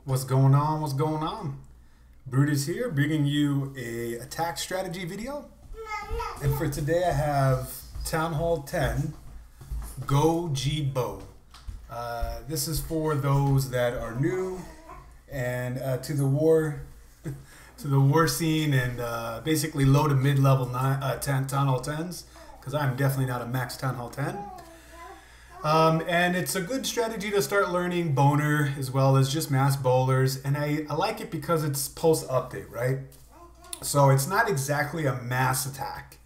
What's going on? What's going on? Brutus here, bringing you a attack strategy video. And for today I have Town Hall 10 GoGiBo. This is for those that are new and to the war scene and basically low to mid-level Town Hall 10s, because I'm definitely not a max Town Hall 10. And it's a good strategy to start learning boner as well as just mass bowlers. And I like it because it's post-update, right? So it's not exactly a mass attack.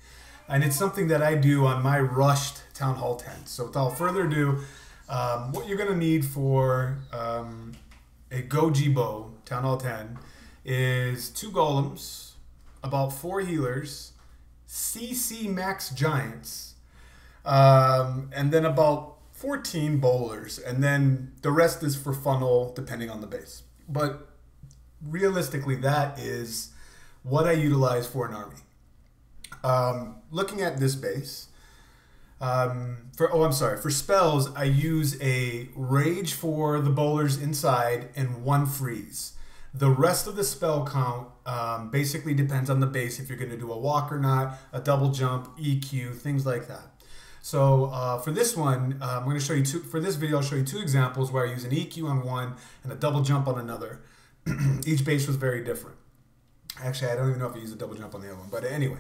And it's something that I do on my rushed Town Hall 10. So without further ado, what you're going to need for a GoGiBo Town Hall 10 is 2 golems, about 4 healers, CC max giants, and then about 14 bowlers, and then the rest is for funnel depending on the base. But realistically, that is what I utilize for an army. Looking at this base, for spells, I use a rage for the bowlers inside and 1 freeze. The rest of the spell count basically depends on the base, if you're going to do a walk or not, a double jump, EQ, things like that. So for this one, I'm going to show you for this video, I'll show you 2 examples where I use an EQ on one and a double jump on another. Each base was very different. Actually, I don't even know if I used a double jump on the other one, but anyway,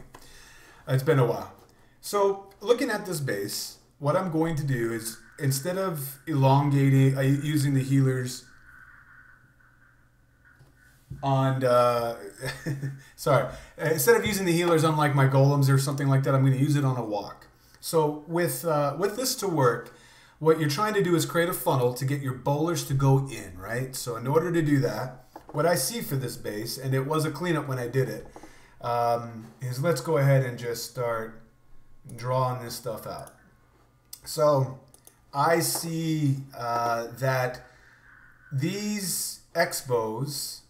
it's been a while. So looking at this base, what I'm going to do is, instead of elongating, using the healers on, instead of using the healers on like my golems or something like that, I'm going to use it on a walk. So with this to work, what you're trying to do is create a funnel to get your bowlers to go in, right? So in order to do that, what I see for this base, and it was a cleanup when I did it, is let's go ahead and just start drawing this stuff out. So I see that these X-bows,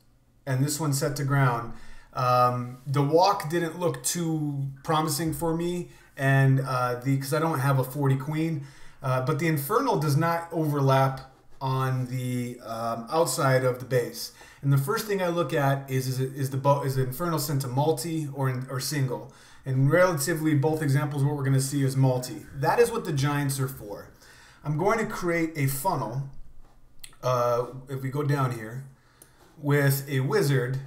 and this one set to ground, the walk didn't look too promising for me, and because I don't have a 40 queen, but the infernal does not overlap on the outside of the base. And the first thing I look at is the infernal sent to multi or single. And relatively, both examples, what we're going to see is multi. That is what the giants are for. I'm going to create a funnel. If we go down here, with a wizard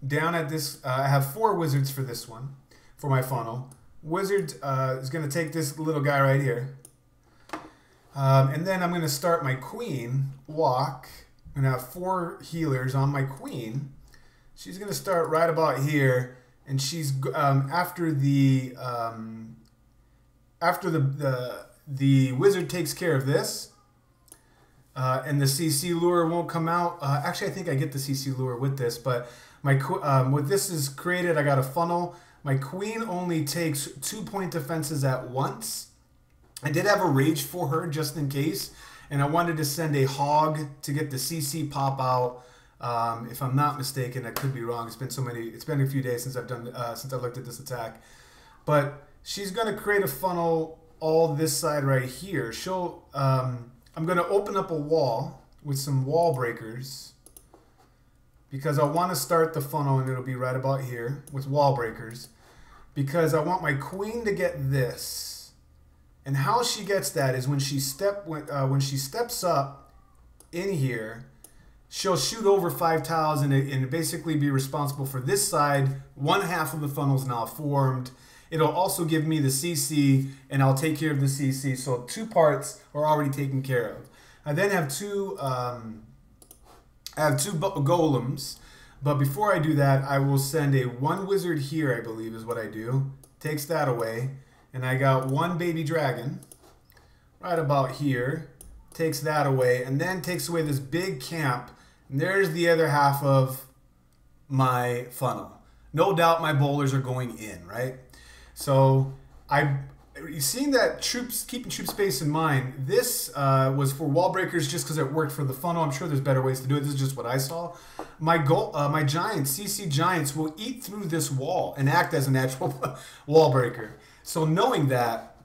down at this, I have 4 wizards for this one, for my funnel. Wizard is going to take this little guy right here. And then I'm going to start my queen walk. I'm going to have 4 healers on my queen. She's going to start right about here, and she's after the wizard takes care of this, and the CC lure won't come out. Actually, I think I get the CC lure with this, but my what this is created, I got a funnel. My queen only takes 2-point defenses at once. I did have a rage for her just in case, and I wanted to send a hog to get the CC pop out. If I'm not mistaken, I could be wrong. It's been a few days since I've done since I looked at this attack. But she's going to create a funnel all this side right here. I'm going to open up a wall with some wall breakers, because I want to start the funnel, and it'll be right about here with wall breakers, because I want my queen to get this. And how she gets that is when she steps up in here, she'll shoot over 5 tiles and basically be responsible for this side. 1/2 of the funnel is now formed. It'll also give me the CC, and I'll take care of the CC. So 2 parts are already taken care of. I then have 2 golems, but before I do that, I will send a 1 wizard here, I believe is what I do. Takes that away, and I got 1 baby dragon right about here. Takes that away, and then takes away this big camp, and there's the other half of my funnel. No doubt my bowlers are going in, right? So seeing that keeping troop space in mind, this was for wall breakers just because it worked for the funnel. I'm sure there's better ways to do it. This is just what I saw. My giants, CC giants, will eat through this wall and act as an actual wall breaker. So knowing that,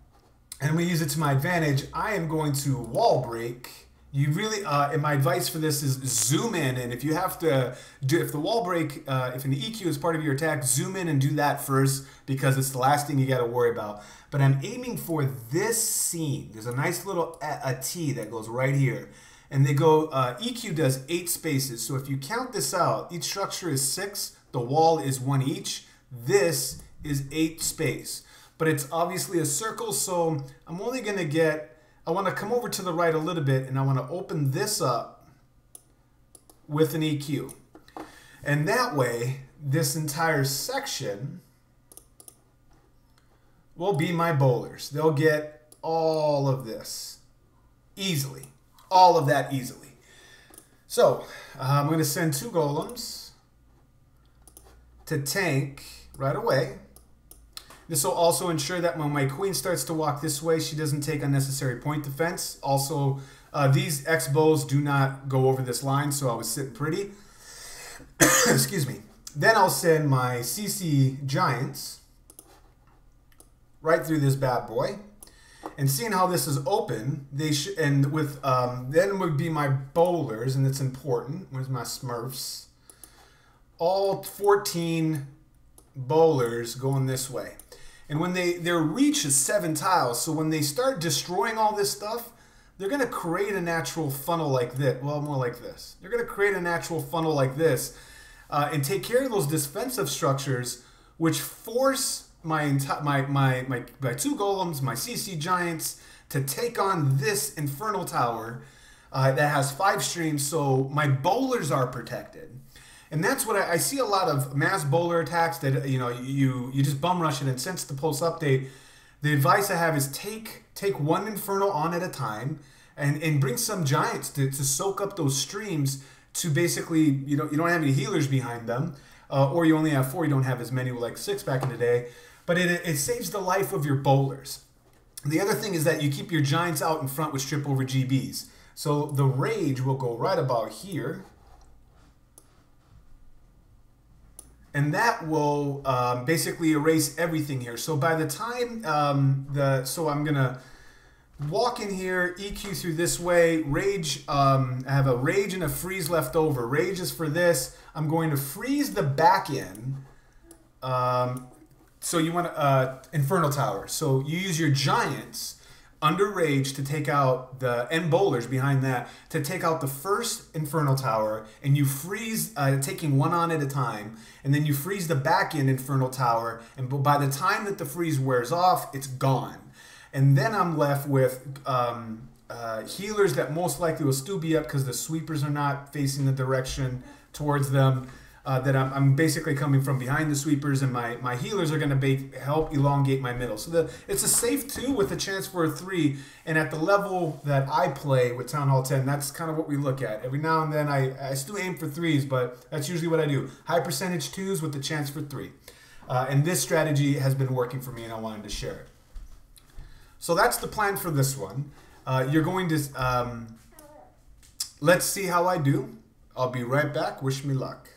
and we use it to my advantage, I am going to wall break you really, and my advice for this is zoom in, and if you have to do, if the wall break, if an EQ is part of your attack, zoom in and do that first, because it's the last thing you got to worry about. But I'm aiming for this scene. There's a nice little a T that goes right here. And they go, EQ does 8 spaces. So if you count this out, each structure is 6. The wall is 1 each. This is 8 space. But it's obviously a circle, so I'm only going to get, I want to come over to the right a little bit, and I want to open this up with an EQ. And that way, this entire section will be my bowlers. They'll get all of this easily. All of that easily. So, I'm going to send 2 golems to tank right away. This will also ensure that when my queen starts to walk this way, she doesn't take unnecessary point defense. Also, these X-bows do not go over this line, so I was sitting pretty. Excuse me. Then I'll send my CC giants right through this bad boy. And seeing how this is open, they should, and with then would be my bowlers, and it's important. Where's my Smurfs? All 14 bowlers going this way. And when their reach is 7 tiles, so when they start destroying all this stuff, they're going to create a natural funnel like this. Well, more like this. They're going to create a natural funnel like this and take care of those defensive structures, which force my 2 golems, my CC giants, to take on this infernal tower that has 5 streams, so my bowlers are protected. And that's what I see a lot of mass bowler attacks that, you know, you just bum rush it. And since the post update, the advice I have is take 1 infernal on at a time and bring some giants to soak up those streams, to basically, you don't have any healers behind them, or you only have 4, you don't have as many, like 6 back in the day. But it saves the life of your bowlers. The other thing is that you keep your giants out in front with strip over GBs. So the rage will go right about here. And that will basically erase everything here. So by the time, so I'm going to walk in here, EQ through this way, rage, I have a rage and a freeze left over. Rage is for this. I'm going to freeze the back end. So you want Infernal Tower. So you use your giants under rage to take out the end bowlers behind that, to take out the first Infernal Tower, and you freeze, taking 1 on at a time, and then you freeze the back end Infernal Tower, and by the time that the freeze wears off, it's gone. And then I'm left with healers that most likely will still be up because the sweepers are not facing the direction towards them. That I'm basically coming from behind the sweepers, and my healers are going to help elongate my middle. So it's a safe 2 with a chance for a 3, and at the level that I play with Town Hall 10, that's kind of what we look at. Every now and then I still aim for 3s, but that's usually what I do. High percentage 2s with the chance for 3. And this strategy has been working for me, and I wanted to share it. So that's the plan for this one. You're going to, let's see how I do. I'll be right back. Wish me luck.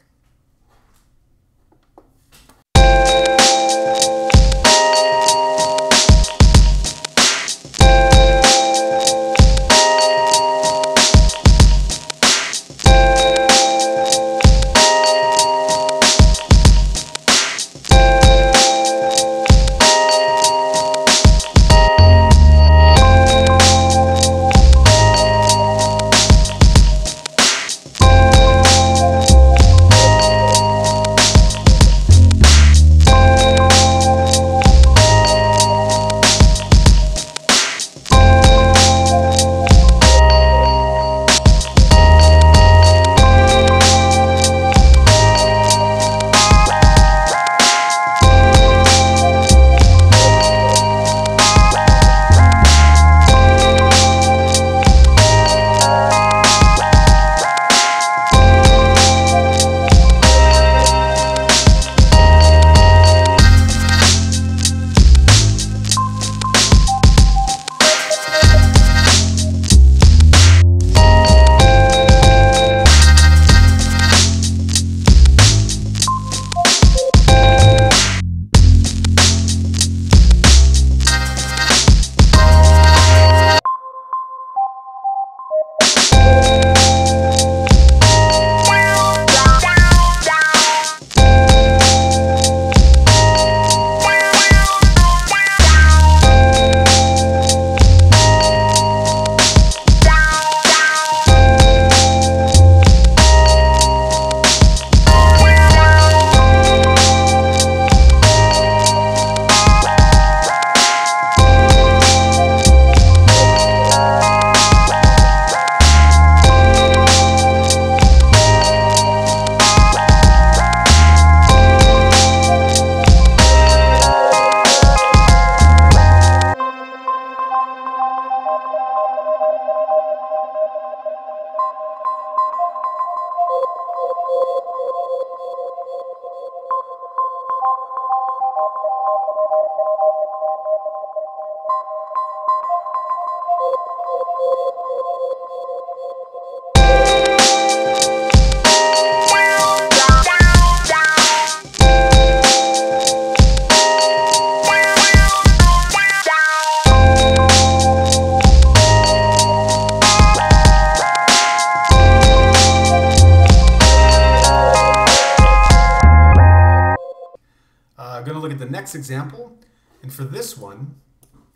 I'm going to look at the next example, and for this one,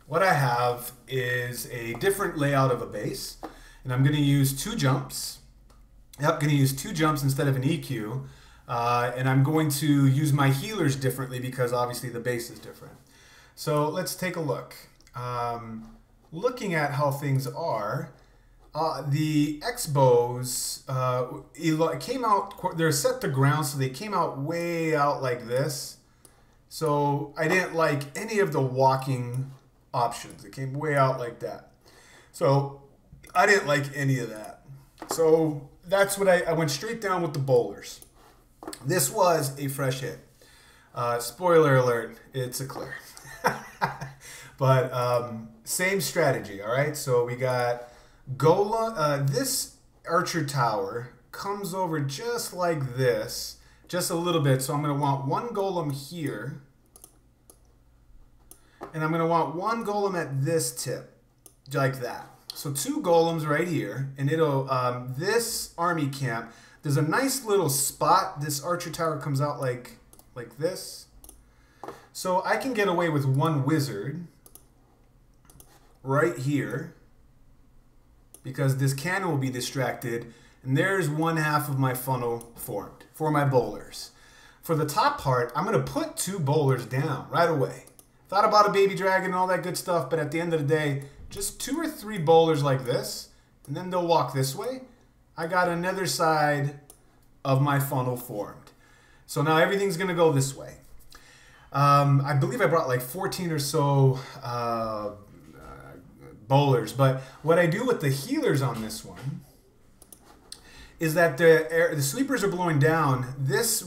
what I have is a different layout of a base, and I'm going to use two jumps. Yep, I'm going to use two jumps instead of an EQ, and I'm going to use my healers differently because obviously the base is different. So let's take a look. Looking at how things are, the X-bows came out, they're set to ground, so they came out way out like this. So I didn't like any of the walking options. It came way out like that. So I didn't like any of that. So that's what I went straight down with the bowlers. This was a fresh hit. Spoiler alert, it's a clear. But same strategy, all right? So we got this archer tower comes over just like this. Just a little bit, so I'm going to want one golem here, and I'm going to want one golem at this tip, like that. So two golems right here, and it'll, this army camp, there's a nice little spot. This archer tower comes out like this. So I can get away with one wizard right here, because this cannon will be distracted, and there's one half of my funnel formed for my bowlers. For the top part, I'm going to put two bowlers down right away. Thought about a baby dragon and all that good stuff, but at the end of the day, just 2 or 3 bowlers like this, and then they'll walk this way. I got another side of my funnel formed. So now everything's going to go this way. I believe I brought like 14 or so bowlers, but what I do with the healers on this one is that the sweepers are blowing down. This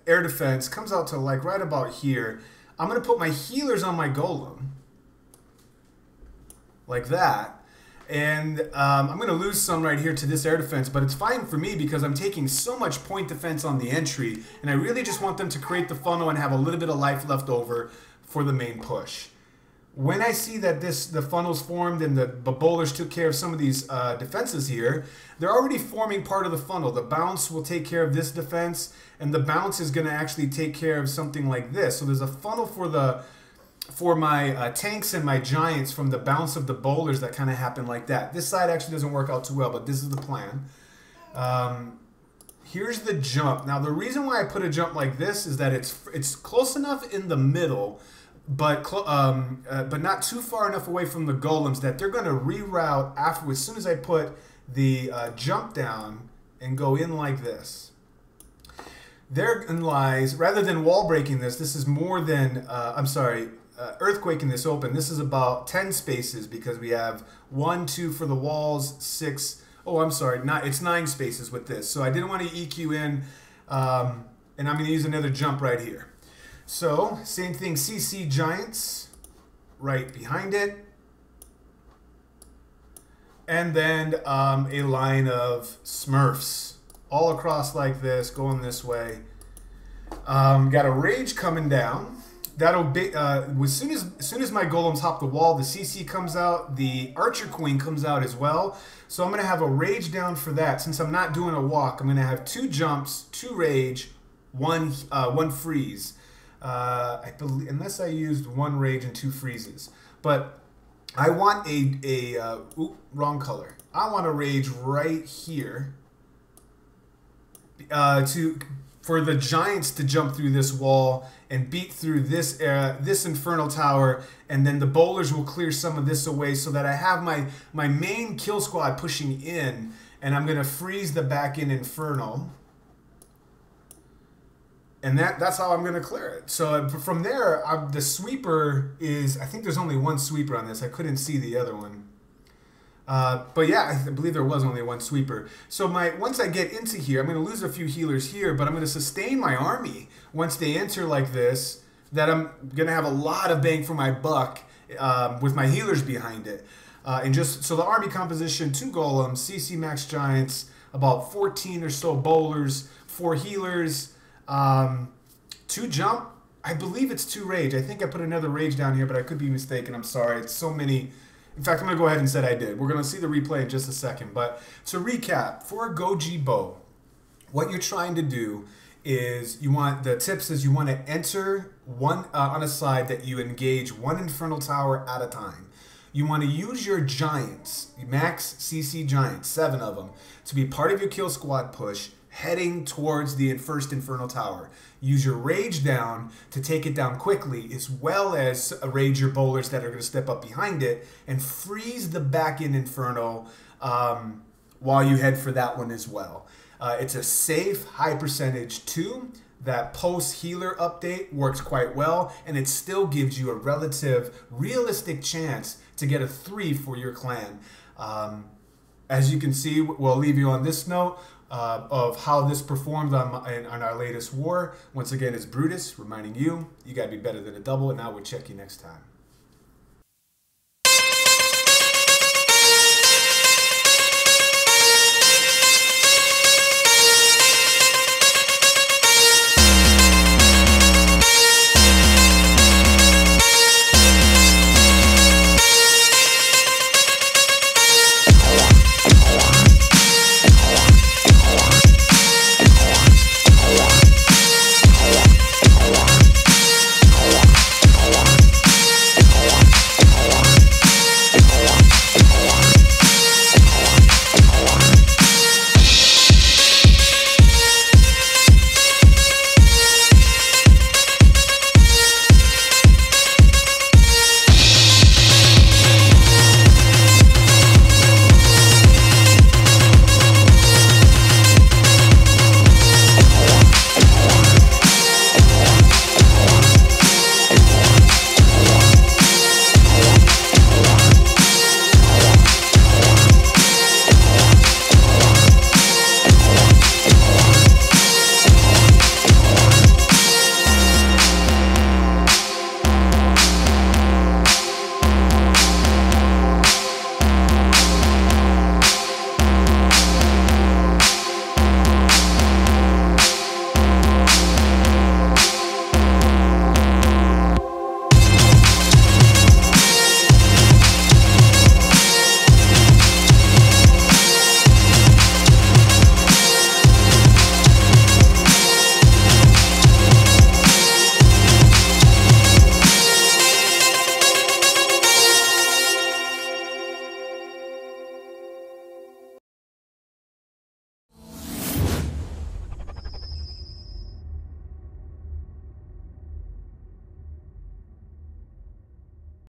air defense comes out to like right about here. I'm going to put my healers on my golem like that, and I'm going to lose some right here to this air defense, but it's fine for me because I'm taking so much point defense on the entry, and I really just want them to create the funnel and have a little bit of life left over for the main push. When I see that the funnel's formed and the bowlers took care of some of these defenses here, they're already forming part of the funnel. The bounce will take care of this defense, and the bounce is going to actually take care of something like this. So there's a funnel for my tanks and my giants from the bounce of the bowlers that kind of happen like that. This side actually doesn't work out too well, but this is the plan. Here's the jump. Now the reason why I put a jump like this is that it's close enough in the middle, but not too far enough away from the golems that they're going to reroute after, as soon as I put the jump down and go in like this. Therein lies, rather than wall breaking this is more than, earthquaking this open. This is about 10 spaces because we have 1, 2 for the walls, 6, it's 9 spaces with this. So I didn't want to EQ in, and I'm going to use another jump right here. So, same thing, CC Giants right behind it. And then a line of Smurfs all across like this, going this way. Got a Rage coming down. That'll be, as soon as my golems hop the wall, the CC comes out, the Archer Queen comes out as well. So I'm going to have a Rage down for that. Since I'm not doing a walk, I'm going to have 2 jumps, 2 Rage, 1 freeze. I believe, unless I used 1 rage and 2 freezes, but I want wrong color. I want a rage right here for the giants to jump through this wall and beat through this infernal tower, and then the bowlers will clear some of this away so that I have my main kill squad pushing in, and I'm gonna freeze the back end infernal. And that's how I'm going to clear it. So from there, the sweeper is, I think there's only 1 sweeper on this. I couldn't see the other one. But yeah, I believe there was only 1 sweeper. So once I get into here, I'm going to lose a few healers here, but I'm going to sustain my army once they enter like this, that I'm going to have a lot of bang for my buck with my healers behind it. And just so the army composition, 2 golems, CC max giants, about 14 or so bowlers, 4 healers, 2 jump. I believe it's 2 rage. I think I put another rage down here, but I could be mistaken. I'm sorry. It's so many. In fact, I'm going to go ahead and say I did. We're going to see the replay in just a second. But to recap, for a GoGiBo, what you're trying to do is you want to enter one on a side that you engage 1 infernal tower at a time. You want to use your giants, max CC giants, 7 of them, to be part of your kill squad push heading towards the first infernal tower. Use your rage down to take it down quickly, as well as rage your bowlers that are going to step up behind it and freeze the back end inferno while you head for that one as well. It's a safe, high percentage 2. That post healer update works quite well, and it still gives you a relative, realistic chance to get a 3 for your clan. As you can see, we'll leave you on this note of how this performed on our latest war. Once again, it's Brutus reminding you, you got to be better than a double, and I will check you next time.